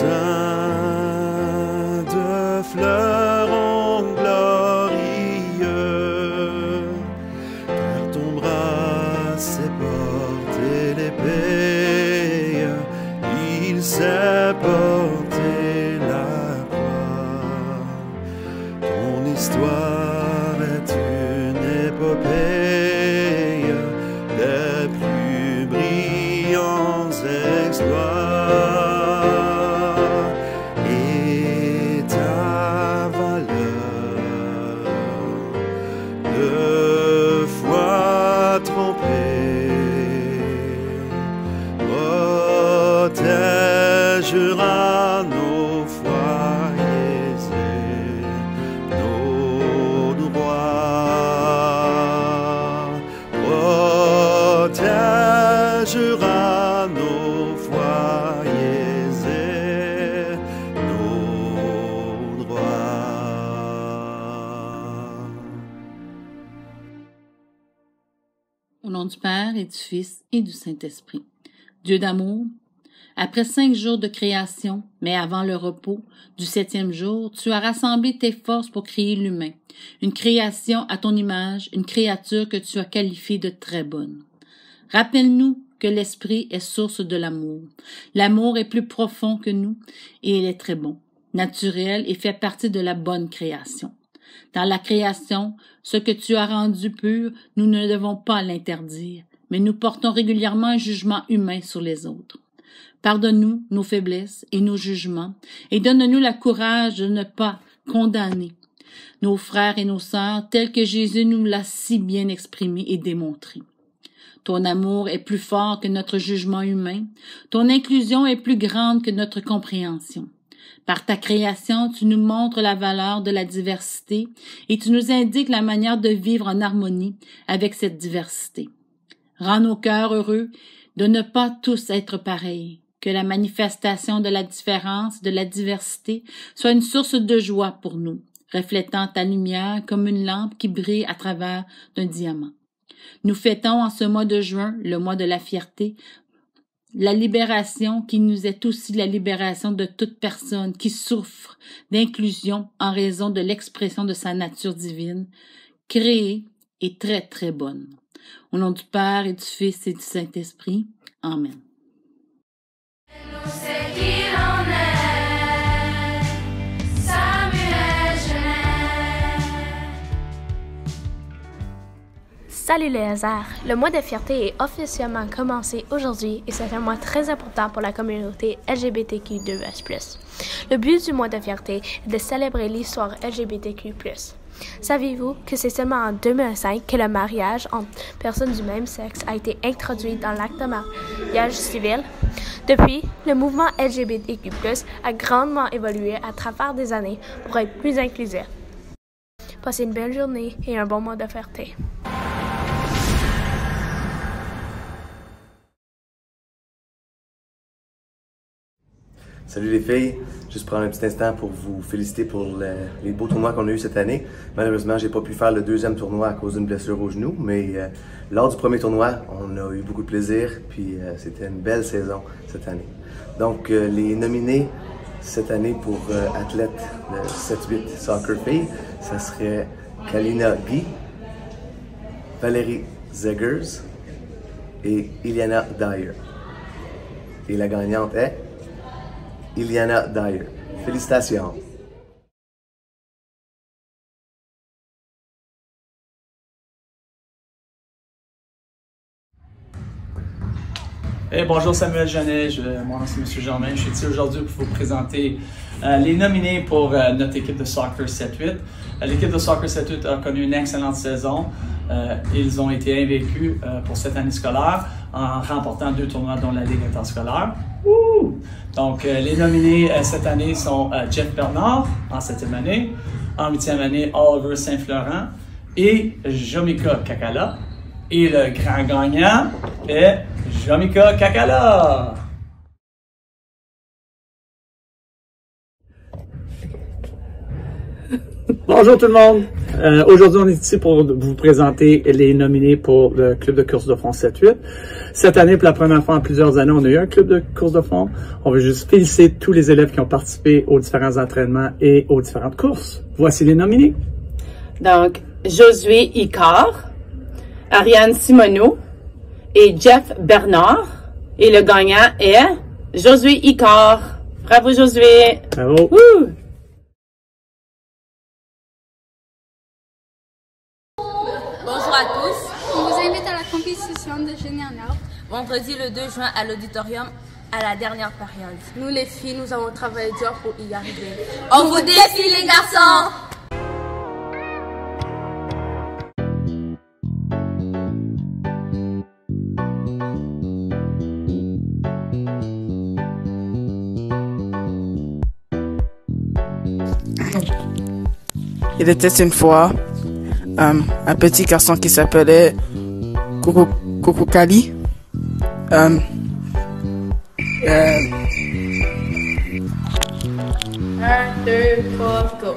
sein de fleurons glorieux, car ton bras sait porter l'épée, il sait porter la croix. Ton histoire est une épopée des plus brillants exploits, et ta valeur, deux fois trompée, protégera nos foyers et nos droits, protégera nos foyers et nos droits. Au nom du Père et du Fils et du Saint-Esprit. Dieu d'amour, après 5 jours de création, mais avant le repos du 7e jour, tu as rassemblé tes forces pour créer l'humain, une création à ton image, une créature que tu as qualifiée de très bonne. Rappelle-nous que l'Esprit est source de l'amour. L'amour est plus profond que nous et il est très bon, naturel et fait partie de la bonne création. Dans la création, ce que tu as rendu pur, nous ne devons pas l'interdire, mais nous portons régulièrement un jugement humain sur les autres. Pardonne-nous nos faiblesses et nos jugements, et donne-nous le courage de ne pas condamner nos frères et nos sœurs tels que Jésus nous l'a si bien exprimé et démontré. Ton amour est plus fort que notre jugement humain, ton inclusion est plus grande que notre compréhension. Par ta création, tu nous montres la valeur de la diversité et tu nous indiques la manière de vivre en harmonie avec cette diversité. Rends nos cœurs heureux de ne pas tous être pareils, que la manifestation de la différence, de la diversité, soit une source de joie pour nous, reflétant ta lumière comme une lampe qui brille à travers d'un diamant. Nous fêtons en ce mois de juin, le mois de la fierté, la libération qui nous est aussi la libération de toute personne qui souffre d'inclusion en raison de l'expression de sa nature divine, créée et très très bonne. Au nom du Père et du Fils et du Saint-Esprit. Amen. Salut les lézards! Le mois de fierté est officiellement commencé aujourd'hui et c'est un mois très important pour la communauté LGBTQ2+. Le but du mois de fierté est de célébrer l'histoire LGBTQ+. Saviez-vous que c'est seulement en 2005 que le mariage entre personnes du même sexe a été introduit dans l'acte de mariage civil? Depuis, le mouvement LGBTQ+, a grandement évolué à travers des années pour être plus inclusif. Passez une belle journée et un bon mois de fierté. Salut les filles, juste prendre un petit instant pour vous féliciter pour les beaux tournois qu'on a eu cette année. Malheureusement, j'ai pas pu faire le deuxième tournoi à cause d'une blessure au genou, mais lors du premier tournoi, on a eu beaucoup de plaisir, puis c'était une belle saison cette année. Donc, les nominés cette année pour athlète de 7-8 soccer filles, ça serait Kalina Guy, Valérie Zegers et Iliana Dyer. Et la gagnante est Iliana Dyer. Félicitations! Hey, bonjour Samuel Genet, mon nom c'est M. Germain. Je suis ici aujourd'hui pour vous présenter les nominés pour notre équipe de soccer 7-8. L'équipe de soccer 7-8 a connu une excellente saison. Ils ont été invaincus pour cette année scolaire en remportant 2 tournois dont la Ligue interscolaire. Wouh! Donc les nominés cette année sont Jeff Bernard en 7e année, en 8e année Oliver Saint-Florent et Jomika Kakala. Et le grand gagnant est Jomika Kakala. Bonjour tout le monde! Aujourd'hui, on est ici pour vous présenter les nominés pour le club de course de fond 7-8. Cette année, pour la première fois en plusieurs années, on a eu un club de course de fond. On veut juste féliciter tous les élèves qui ont participé aux différents entraînements et aux différentes courses. Voici les nominés. Donc, Josué Icard, Ariane Simoneau et Jeff Bernard. Et le gagnant est Josué Icard. Bravo, Josué! Bravo! Woo! Bonjour à tous. On vous invite à la compétition de génie en arbre. Vendredi le 2 juin à l'auditorium à la dernière période. Nous les filles, nous avons travaillé dur pour y arriver. On vous défie les garçons! Il était une fois un petit garçon qui s'appelait Coucou Kali. 1, 2, 3, go!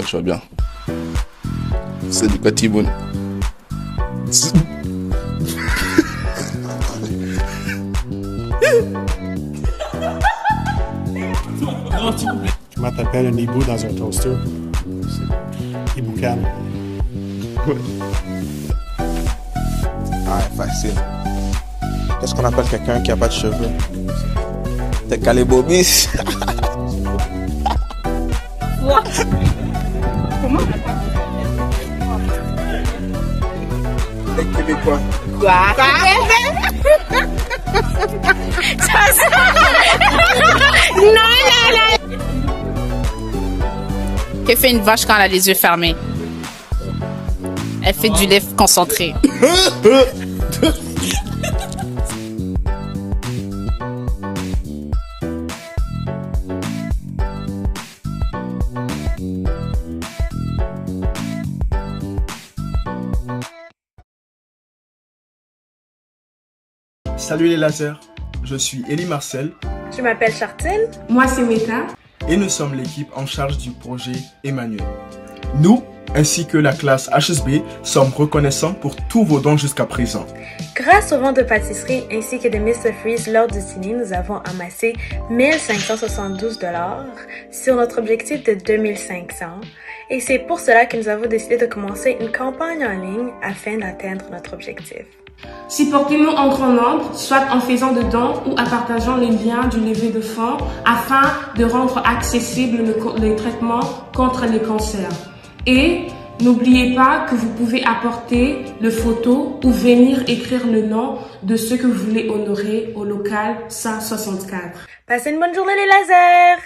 Ça va bien. C'est du Katiboun. Comment t'appelles un hibou dans un toaster? Hiboucan. Ah, facile. Qu'est-ce qu'on appelle quelqu'un qui a pas de cheveux? T'es calé bobis. Comment? T'es québécois. Quoi? Qu'elle fait une vache quand elle a les yeux fermés? Elle fait du lait concentré. Salut les lasers, je suis Élie Marcel. Je m'appelle Chartine. Moi c'est Meta. Et nous sommes l'équipe en charge du projet Emmanuel. Nous, ainsi que la classe HSB, sommes reconnaissants pour tous vos dons jusqu'à présent. Grâce aux ventes de pâtisserie ainsi que de Mr. Freeze lors du dîner, nous avons amassé 1572 $ sur notre objectif de 2500. Et c'est pour cela que nous avons décidé de commencer une campagne en ligne afin d'atteindre notre objectif. Supportez-nous en grand nombre, soit en faisant de dons ou en partageant les liens du levée de fonds afin de rendre accessible les traitements contre les cancers. Et n'oubliez pas que vous pouvez apporter le photo ou venir écrire le nom de ceux que vous voulez honorer au local 164. Passez une bonne journée les lasers!